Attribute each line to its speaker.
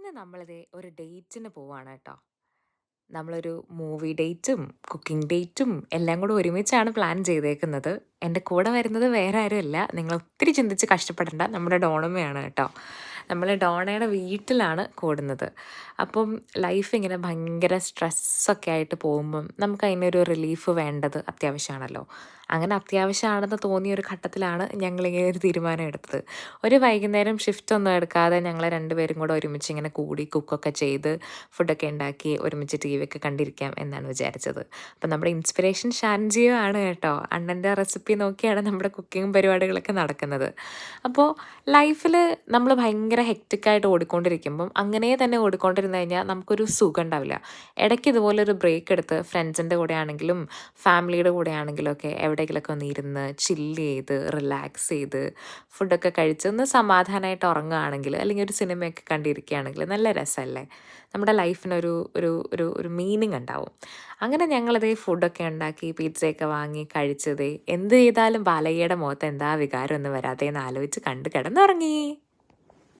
Speaker 1: ഇന്ന് നമ്മളിതേ ഒരു ഡേറ്റിന് പോവാണ് കേട്ടോ. നമ്മളൊരു മൂവി ഡേറ്റും കുക്കിംഗ് ഡേറ്റും എല്ലാം കൂടെ ഒരുമിച്ചാണ് പ്ലാൻ ചെയ്തേക്കുന്നത്. എൻ്റെ കൂടെ വരുന്നത് വേറെ ആരുമല്ല. നിങ്ങൾ ഒത്തിരി ചിന്തിച്ച് കഷ്ടപ്പെടേണ്ട. നമ്മുടെ ഡോണമ്മയാണ് കേട്ടോ. നമ്മൾ ഡോണയുടെ വീട്ടിലാണ് കൂടുന്നത്. അപ്പം ലൈഫ് ഇങ്ങനെ ഭയങ്കര സ്ട്രെസ്സൊക്കെ ആയിട്ട് പോകുമ്പം നമുക്ക് അതിനൊരു റിലീഫ് വേണ്ടത് അത്യാവശ്യമാണല്ലോ. അങ്ങനെ അത്യാവശ്യമാണെന്ന് തോന്നിയ ഒരു ഘട്ടത്തിലാണ് ഞങ്ങളിങ്ങനെ ഒരു തീരുമാനം എടുത്തത്. ഒരു വൈകുന്നേരം ഷിഫ്റ്റ് ഒന്നും എടുക്കാതെ ഞങ്ങൾ രണ്ടുപേരും കൂടെ ഒരുമിച്ച് ഇങ്ങനെ കൂടി കുക്കൊക്കെ ചെയ്ത് ഫുഡൊക്കെ ഉണ്ടാക്കി ഒരുമിച്ച് ടി വി ഒക്കെ കണ്ടിരിക്കാം എന്നാണ് വിചാരിച്ചത്. അപ്പം നമ്മുടെ ഇൻസ്പിറേഷൻ ഷാൻജിയോ ആണ് കേട്ടോ. അണ്ണൻ്റെ റെസിപ്പി നോക്കിയാണ് നമ്മുടെ കുക്കിംഗ് പരിപാടികളൊക്കെ നടക്കുന്നത്. അപ്പോൾ ലൈഫിൽ നമ്മൾ ഭയങ്കര ഹെക്റ്റിക്കായിട്ട് ഓടിക്കൊണ്ടിരിക്കുമ്പം അങ്ങനെ തന്നെ ഓടിക്കൊണ്ടിരുന്ന് കഴിഞ്ഞാൽ നമുക്കൊരു സുഖം ഉണ്ടാവില്ല. ഇടയ്ക്ക് ഇതുപോലൊരു ബ്രേക്ക് എടുത്ത് ഫ്രണ്ട്സിൻ്റെ കൂടെ ആണെങ്കിലും ഫാമിലിയുടെ കൂടെ ആണെങ്കിലും ഒക്കെ എവിടെയെങ്കിലുമൊക്കെ ഒന്ന് ഇരുന്ന് ചില്ല് ചെയ്ത് റിലാക്സ് ചെയ്ത് ഫുഡൊക്കെ കഴിച്ച് ഒന്ന് സമാധാനമായിട്ട് ഉറങ്ങുകയാണെങ്കിൽ അല്ലെങ്കിൽ ഒരു സിനിമയൊക്കെ കണ്ടിരിക്കുകയാണെങ്കിൽ നല്ല രസമല്ലേ. നമ്മുടെ ലൈഫിനൊരു ഒരു ഒരു ഒരു മീനിങ് ഉണ്ടാവും. അങ്ങനെ ഞങ്ങളിതേ ഫുഡൊക്കെ ഉണ്ടാക്കി പിzzയൊക്കെ വാങ്ങി കഴിച്ചതേ എന്ത് ചെയ്താലും ബാലയ്യയുടെ മുഖത്ത് എന്താ വികാരം ഒന്നും വരാതെ എന്ന് ആലോചിച്ച് കണ്ട് കിടന്നുറങ്ങി.